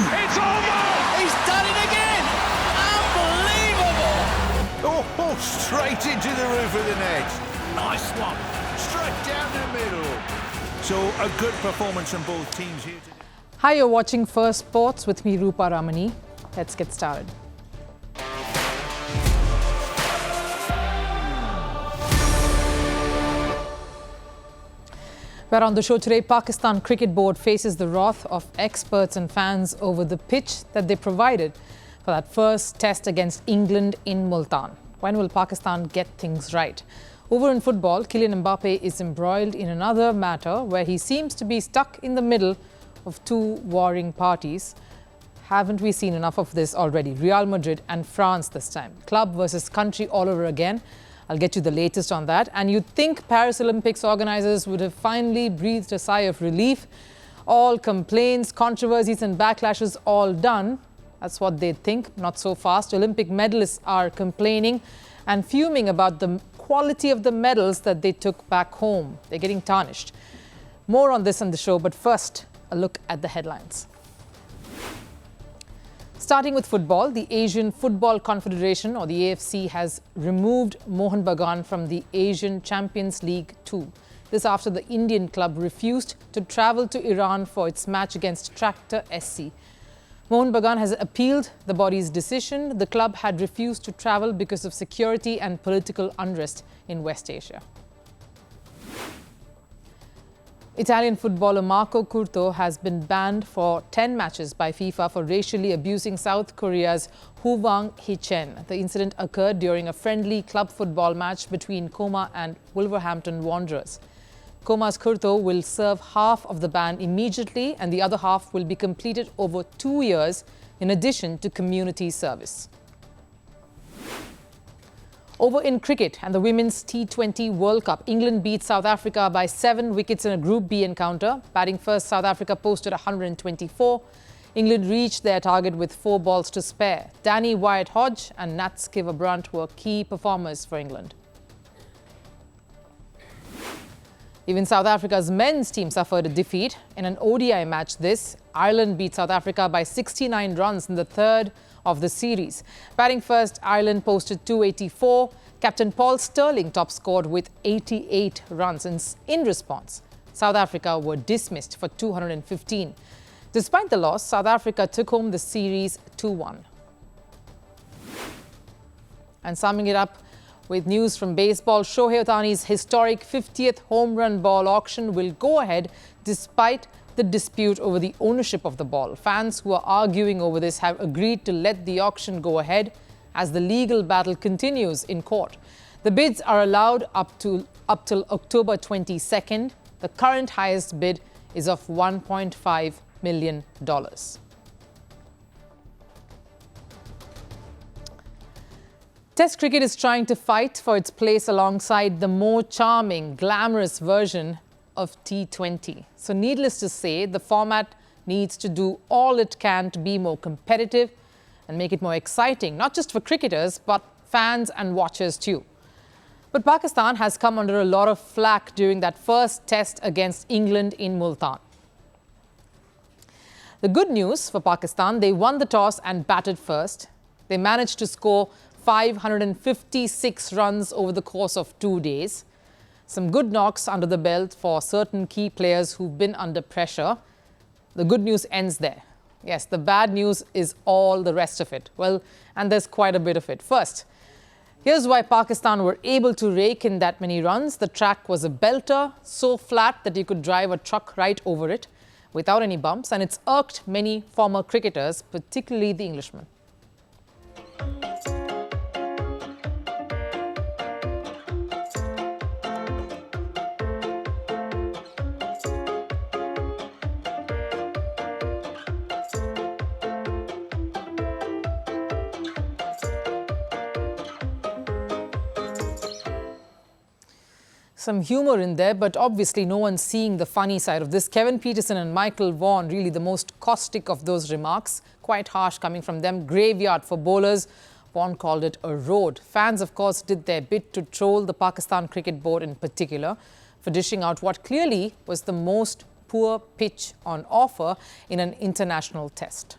It's over! He's done it again! Unbelievable! Oh, straight into the roof of the net. Nice one. Straight down the middle. So a good performance from both teams here today. Hi, you're watching Firstpost with me, Rupha Ramani. Let's get started. We're on the show today. Pakistan Cricket Board faces the wrath of experts and fans over the pitch that they provided for that first test against England in Multan. When will Pakistan get things right? Over in football, Kylian Mbappe is embroiled in another matter where he seems to be stuck in the middle of two warring parties. Haven't we seen enough of this already? Real Madrid and France this time. Club versus country all over again. I'll get you the latest on that. And you'd think Paris Olympics organisers would have finally breathed a sigh of relief. All complaints, controversies and backlashes all done. That's what they'd think. Not so fast. Olympic medalists are complaining and fuming about the quality of the medals that they took back home. They're getting tarnished. More on this on the show, but first, a look at the headlines. Starting with football, the Asian Football Confederation, or the AFC, has removed Mohun Bagan from the Asian Champions League 2. This after the Indian club refused to travel to Iran for its match against Tractor SC. Mohun Bagan has appealed the body's decision. The club had refused to travel because of security and political unrest in West Asia. Italian footballer Marco Curto has been banned for 10 matches by FIFA for racially abusing South Korea's Hwang Hee-chen. The incident occurred during a friendly club football match between Coma and Wolverhampton Wanderers. Coma's Curto will serve half of the ban immediately and the other half will be completed over 2 years in addition to community service. Over in cricket and the Women's T20 World Cup, England beat South Africa by 7 wickets in a Group B encounter. Batting first, South Africa posted 124. England reached their target with 4 balls to spare. Danny Wyatt-Hodge and Nat Skiver-Brunt were key performers for England. Even South Africa's men's team suffered a defeat. In an ODI match Ireland beat South Africa by 69 runs in the third of the series. Batting first, Ireland posted 284. Captain Paul Stirling top scored with 88 runs. In response, South Africa were dismissed for 215. Despite the loss, South Africa took home the series 2-1. And summing it up with news from baseball, Shohei Ohtani's historic 50th home run ball auction will go ahead despite the dispute over the ownership of the ball. Fans who are arguing over this have agreed to let the auction go ahead as the legal battle continues in court. The bids are allowed up till October 22nd. The current highest bid is of $1.5 million. Test cricket is trying to fight for its place alongside the more charming, glamorous version of T20. So needless to say, the format needs to do all it can to be more competitive and make it more exciting, not just for cricketers, but fans and watchers too. But Pakistan has come under a lot of flack during that first test against England in Multan. The good news for Pakistan, they won the toss and batted first. They managed to score 556 runs over the course of 2 days. Some good knocks under the belt for certain key players who've been under pressure. The good news ends there. Yes, the bad news is all the rest of it. Well, and there's quite a bit of it. First, here's why Pakistan were able to rake in that many runs. The track was a belter, so flat that you could drive a truck right over it without any bumps, and it's irked many former cricketers, particularly the Englishmen. Some humour in there, but obviously no one's seeing the funny side of this. Kevin Pietersen and Michael Vaughan, really the most caustic of those remarks. Quite harsh coming from them. Graveyard for bowlers. Vaughan called it a road. Fans, of course, did their bit to troll the Pakistan Cricket Board in particular for dishing out what clearly was the most poor pitch on offer in an international test.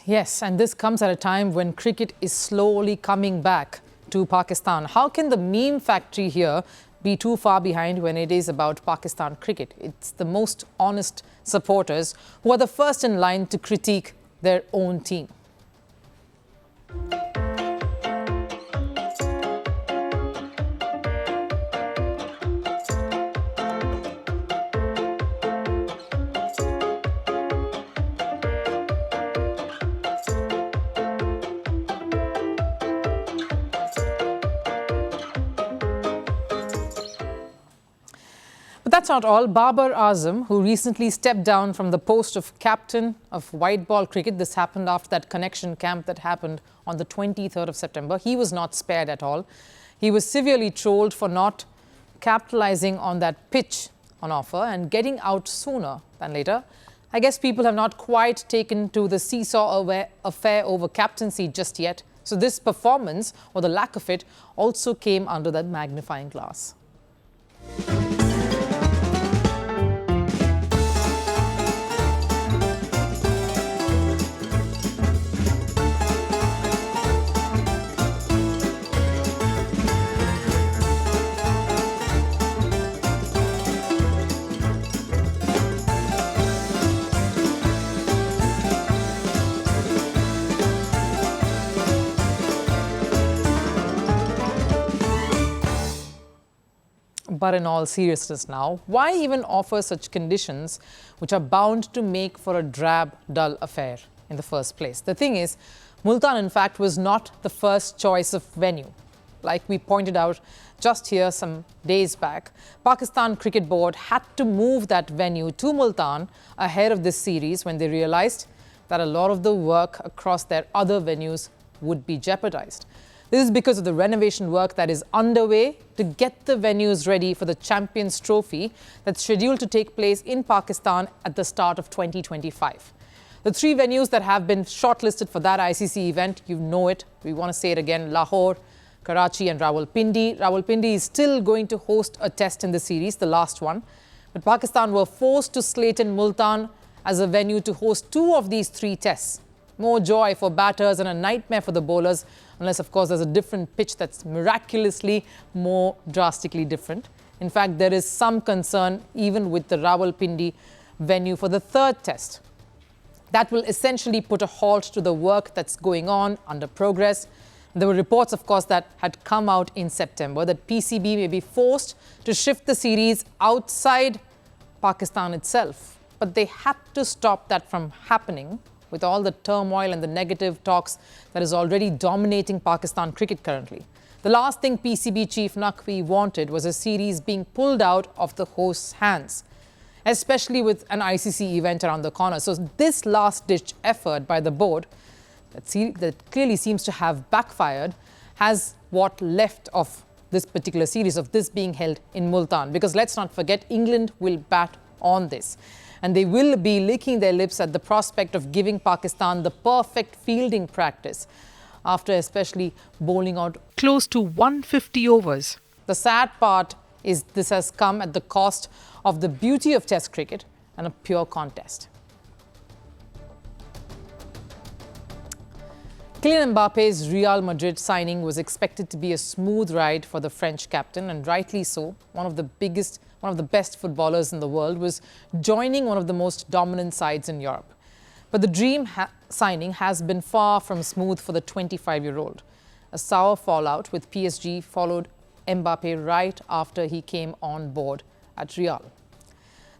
Yes, and this comes at a time when cricket is slowly coming back to Pakistan. How can the meme factory here be too far behind when it is about Pakistan cricket? It's the most honest supporters who are the first in line to critique their own team. But that's not all. Babar Azam, who recently stepped down from the post of captain of white ball cricket, this happened after that connection camp that happened on the 23rd of September. He was not spared at all. He was severely trolled for not capitalizing on that pitch on offer and getting out sooner than later. I guess people have not quite taken to the seesaw affair over captaincy just yet. So this performance, or the lack of it, also came under that magnifying glass. But in all seriousness now, why even offer such conditions which are bound to make for a drab, dull affair in the first place? The thing is, Multan in fact was not the first choice of venue. Like we pointed out just here some days back, Pakistan Cricket Board had to move that venue to Multan ahead of this series when they realized that a lot of the work across their other venues would be jeopardized. This is because of the renovation work that is underway to get the venues ready for the Champions Trophy that's scheduled to take place in Pakistan at the start of 2025. The three venues that have been shortlisted for that ICC event, you know it, we want to say it again, Lahore, Karachi and Rawalpindi. Rawalpindi is still going to host a test in the series, the last one. But Pakistan were forced to slate in Multan as a venue to host two of these three tests. More joy for batters and a nightmare for the bowlers, unless, of course, there's a different pitch that's miraculously more drastically different. In fact, there is some concern even with the Rawalpindi venue for the third test. That will essentially put a halt to the work that's going on under progress. There were reports, of course, that had come out in September that PCB may be forced to shift the series outside Pakistan itself. But they had to stop that from happening with all the turmoil and the negative talks that is already dominating Pakistan cricket currently. The last thing PCB chief Naqvi wanted was a series being pulled out of the host's hands, especially with an ICC event around the corner. So this last-ditch effort by the board that clearly seems to have backfired has what left of this particular series, of this being held in Multan. Because let's not forget, England will bat on this. And they will be licking their lips at the prospect of giving Pakistan the perfect fielding practice after especially bowling out close to 150 overs. The sad part is this has come at the cost of the beauty of Test cricket and a pure contest. Kylian Mbappe's Real Madrid signing was expected to be a smooth ride for the French captain, and rightly so. One of the best footballers in the world was joining one of the most dominant sides in Europe. But the dream signing has been far from smooth for the 25-year-old. A sour fallout with PSG followed Mbappe right after he came on board at Real.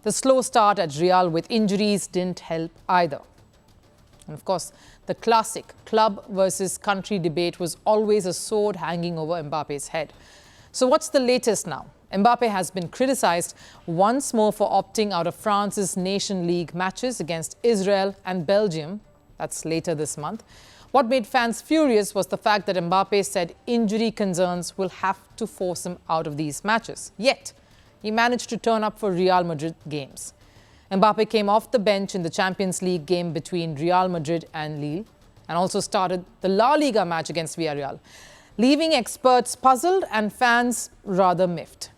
The slow start at Real with injuries didn't help either. And of course, the classic club versus country debate was always a sword hanging over Mbappe's head. So what's the latest now? Mbappe has been criticised once more for opting out of France's Nation League matches against Israel and Belgium. That's later this month. What made fans furious was the fact that Mbappe said injury concerns will have to force him out of these matches. Yet, he managed to turn up for Real Madrid games. Mbappe came off the bench in the Champions League game between Real Madrid and Lille and also started the La Liga match against Villarreal, leaving experts puzzled and fans rather miffed.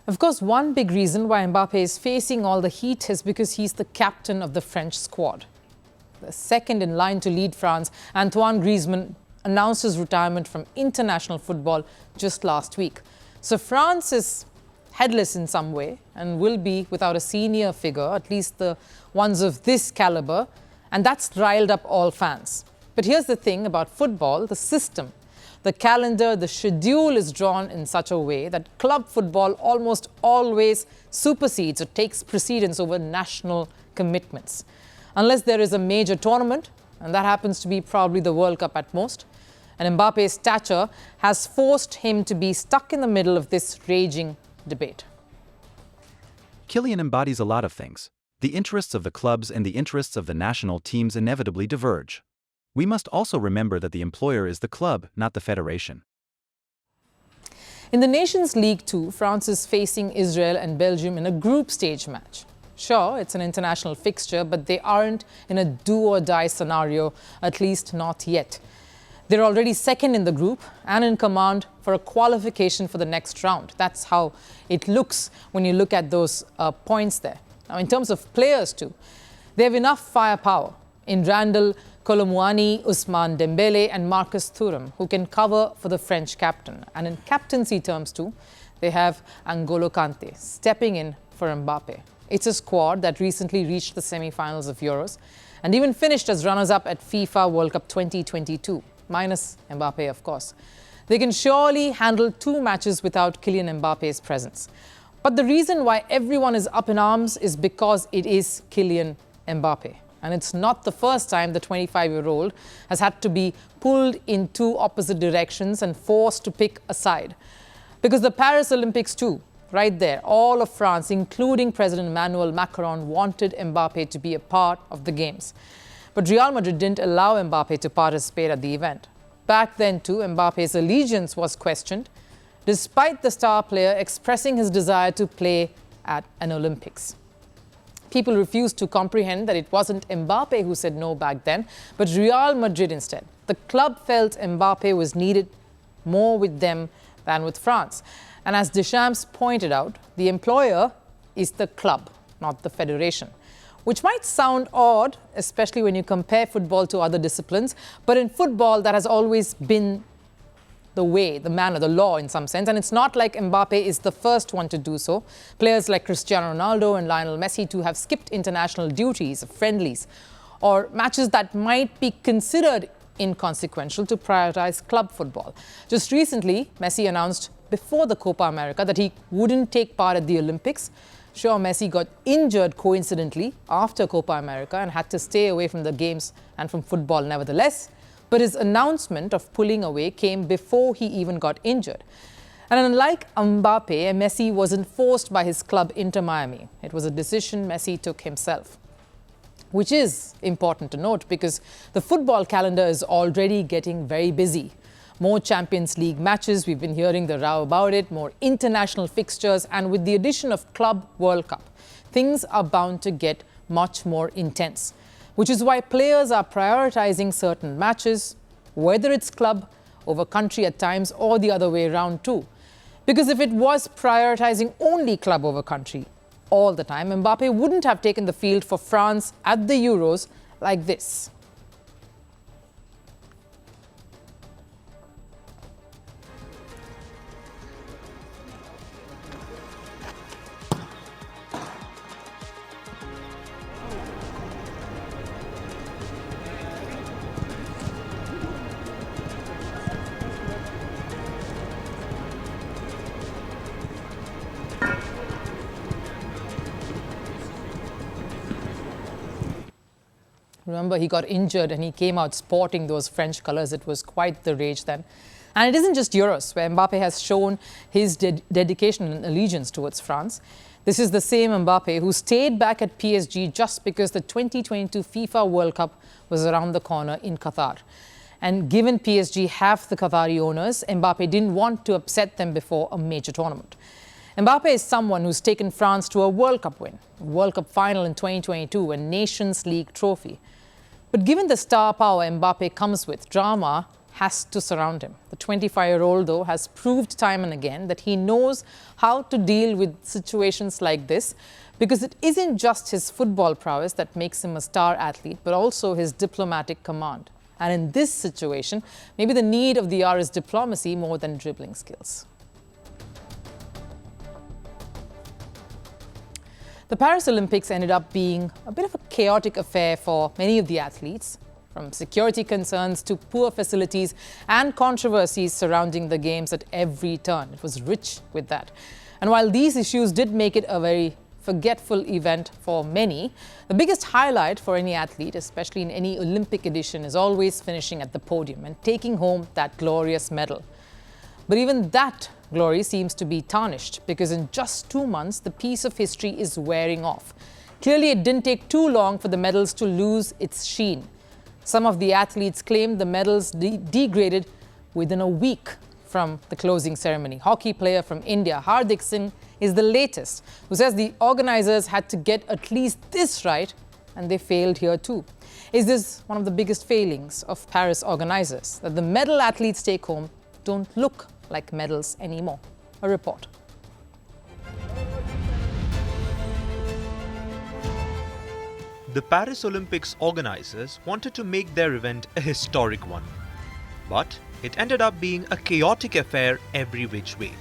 Of course, one big reason why Mbappe is facing all the heat is because he's the captain of the French squad. The second in line to lead France, Antoine Griezmann announced his retirement from international football just last week. So France is headless in some way and will be without a senior figure, at least the ones of this caliber, and that's riled up all fans. But here's the thing about football, the system. The calendar, the schedule is drawn in such a way that club football almost always supersedes or takes precedence over national commitments. Unless there is a major tournament, and that happens to be probably the World Cup at most, and Mbappe's stature has forced him to be stuck in the middle of this raging debate. Kylian embodies a lot of things. The interests of the clubs and the interests of the national teams inevitably diverge. We must also remember that the employer is the club, not the federation. In the Nations League too, France is facing Israel and Belgium in a group stage match. Sure, it's an international fixture, but they aren't in a do-or-die scenario, at least not yet. They're already second in the group and in command for a qualification for the next round. That's how it looks when you look at those points there. Now, in terms of players too, they have enough firepower in Randall Colomouani, Ousmane Dembele and Marcus Thuram, who can cover for the French captain. And in captaincy terms too, they have N'Golo Kante stepping in for Mbappe. It's a squad that recently reached the semi-finals of Euros and even finished as runners-up at FIFA World Cup 2022, minus Mbappe, of course. They can surely handle 2 matches without Kylian Mbappe's presence. But the reason why everyone is up in arms is because it is Kylian Mbappe. And it's not the first time the 25-year-old has had to be pulled in 2 opposite directions and forced to pick a side. Because the Paris Olympics too, right there, all of France, including President Emmanuel Macron, wanted Mbappe to be a part of the Games. But Real Madrid didn't allow Mbappe to participate at the event. Back then too, Mbappe's allegiance was questioned, despite the star player expressing his desire to play at an Olympics. People refused to comprehend that it wasn't Mbappe who said no back then, but Real Madrid instead. The club felt Mbappe was needed more with them than with France. And as Deschamps pointed out, the employer is the club, not the federation. Which might sound odd, especially when you compare football to other disciplines, but in football that has always been the way, the manner, the law in some sense. And it's not like Mbappe is the first one to do so. Players like Cristiano Ronaldo and Lionel Messi too have skipped international duties, friendlies, or matches that might be considered inconsequential to prioritize club football. Just recently, Messi announced before the Copa America that he wouldn't take part at the Olympics. Sure, Messi got injured coincidentally after Copa America and had to stay away from the games and from football nevertheless. But his announcement of pulling away came before he even got injured. And unlike Mbappe, Messi wasn't forced by his club Inter Miami. It was a decision Messi took himself. Which is important to note because the football calendar is already getting very busy. More Champions League matches, we've been hearing the row about it, more international fixtures, and with the addition of Club World Cup, things are bound to get much more intense. Which is why players are prioritizing certain matches, whether it's club over country at times or the other way around too. Because if it was prioritizing only club over country all the time, Mbappe wouldn't have taken the field for France at the Euros like this. Remember, he got injured and he came out sporting those French colours. It was quite the rage then. And it isn't just Euros where Mbappe has shown his dedication and allegiance towards France. This is the same Mbappe who stayed back at PSG just because the 2022 FIFA World Cup was around the corner in Qatar. And given PSG have the Qatari owners, Mbappe didn't want to upset them before a major tournament. Mbappe is someone who's taken France to a World Cup win, a World Cup final in 2022, a Nations League trophy. But given the star power Mbappe comes with, drama has to surround him. The 25-year-old, though, has proved time and again that he knows how to deal with situations like this, because it isn't just his football prowess that makes him a star athlete, but also his diplomatic command. And in this situation, maybe the need of the hour is diplomacy more than dribbling skills. The Paris Olympics ended up being a bit of a chaotic affair for many of the athletes, from security concerns to poor facilities and controversies surrounding the games at every turn. It was rich with that. And while these issues did make it a very forgetful event for many, the biggest highlight for any athlete, especially in any Olympic edition, is always finishing at the podium and taking home that glorious medal. But even that glory seems to be tarnished, because in just 2 months, the piece of history is wearing off. Clearly, it didn't take too long for the medals to lose its sheen. Some of the athletes claimed the medals degraded within a week from the closing ceremony. Hockey player from India, Hardik Singh, is the latest, who says the organisers had to get at least this right, and they failed here too. Is this one of the biggest failings of Paris organisers, that the medal athletes take home don't look like medals anymore? A report. The Paris Olympics organisers wanted to make their event a historic one. But it ended up being a chaotic affair every which way.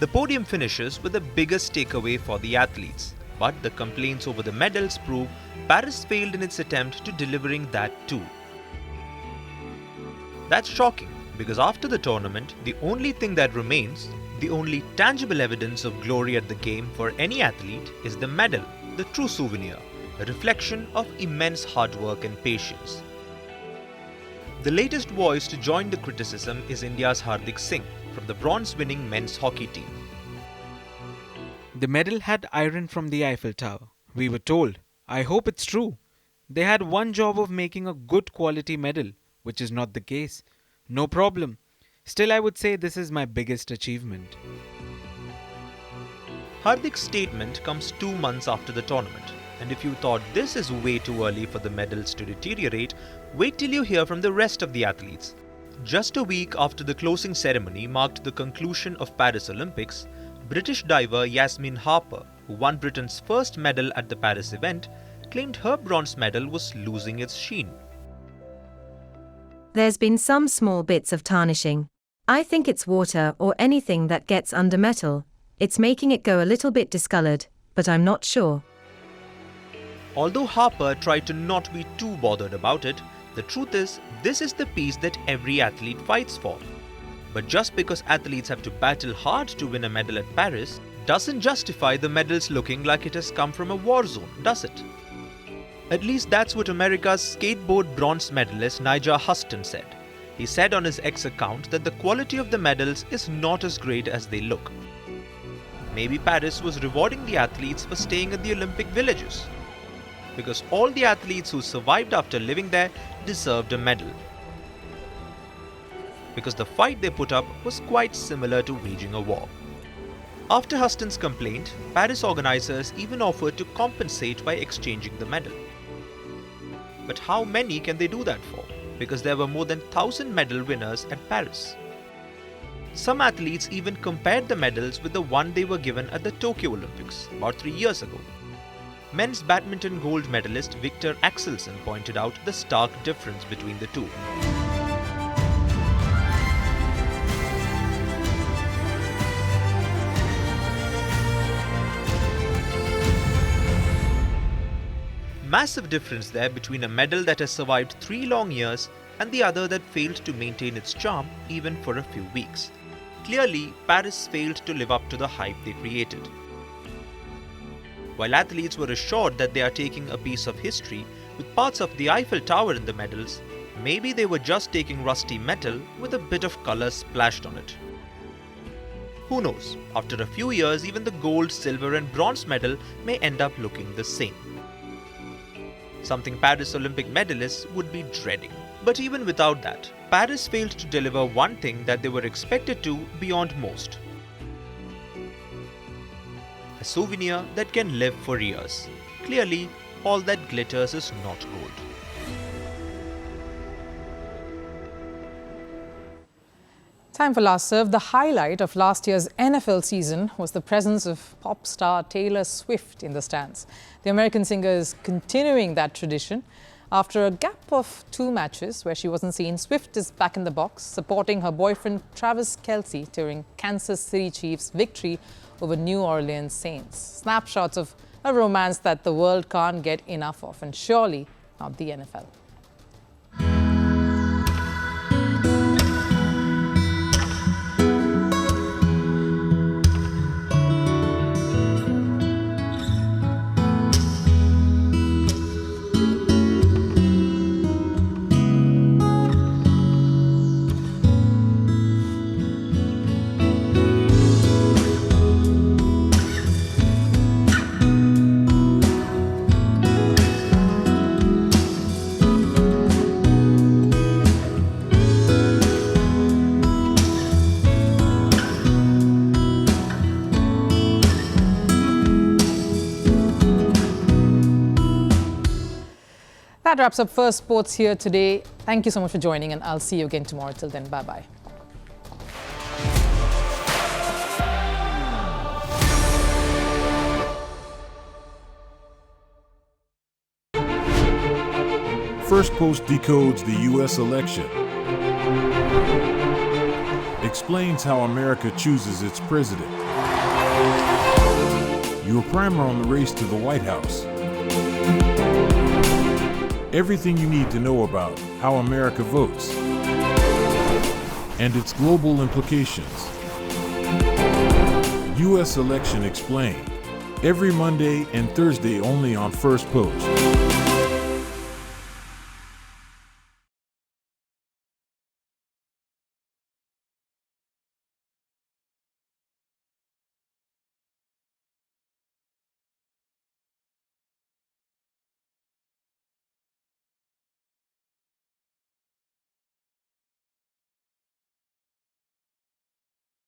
The podium finishes were the biggest takeaway for the athletes, but the complaints over the medals prove Paris failed in its attempt to delivering that too. That's shocking, because after the tournament, the only thing that remains, the only tangible evidence of glory at the game for any athlete, is the medal, the true souvenir, a reflection of immense hard work and patience. The latest voice to join the criticism is India's Hardik Singh from the bronze-winning men's hockey team. The medal had iron from the Eiffel Tower. We were told. I hope it's true. They had one job of making a good quality medal, which is not the case. No problem. Still, I would say this is my biggest achievement. Hardik's statement comes 2 months after the tournament. And if you thought this is way too early for the medals to deteriorate, wait till you hear from the rest of the athletes. Just a week after the closing ceremony marked the conclusion of Paris Olympics, British diver Yasmin Harper, who won Britain's first medal at the Paris event, claimed her bronze medal was losing its sheen. There's been some small bits of tarnishing. I think it's water or anything that gets under metal. It's making it go a little bit discolored, but I'm not sure. Although Harper tried to not be too bothered about it, the truth is, this is the piece that every athlete fights for. But just because athletes have to battle hard to win a medal at Paris, doesn't justify the medals looking like it has come from a war zone, does it? At least that's what America's skateboard bronze medalist Nigel Huston said. He said on his X account that the quality of the medals is not as great as they look. Maybe Paris was rewarding the athletes for staying in the Olympic villages, because all the athletes who survived after living there deserved a medal. Because the fight they put up was quite similar to waging a war. After Huston's complaint, Paris organisers even offered to compensate by exchanging the medal. But how many can they do that for? Because there were more than 1,000 medal winners at Paris. Some athletes even compared the medals with the one they were given at the Tokyo Olympics about 3 years ago. Men's badminton gold medalist Victor Axelsen pointed out the stark difference between the two. Massive difference there between a medal that has survived 3 long years and the other that failed to maintain its charm even for a few weeks. Clearly, Paris failed to live up to the hype they created. While athletes were assured that they are taking a piece of history with parts of the Eiffel Tower in the medals, maybe they were just taking rusty metal with a bit of colour splashed on it. Who knows, after a few years even the gold, silver and bronze medal may end up looking the same. Something Paris Olympic medalists would be dreading. But even without that, Paris failed to deliver one thing that they were expected to beyond most. A souvenir that can live for years. Clearly, all that glitters is not gold. Time for Last Serve. The highlight of last year's NFL season was the presence of pop star Taylor Swift in the stands. The American singer is continuing that tradition. After a gap of 2 matches where she wasn't seen, Swift is back in the box, supporting her boyfriend Travis Kelce during Kansas City Chiefs' victory over New Orleans Saints. Snapshots of a romance that the world can't get enough of, and surely not the NFL. That wraps up First Sports here today. Thank you so much for joining, and I'll see you again tomorrow. Till then, bye-bye. Firstpost decodes the U.S. election, explains how America chooses its president. Your primer on the race to the White House. Everything you need to know about how America votes and its global implications. U.S. Election Explained. Every Monday and Thursday only on Firstpost.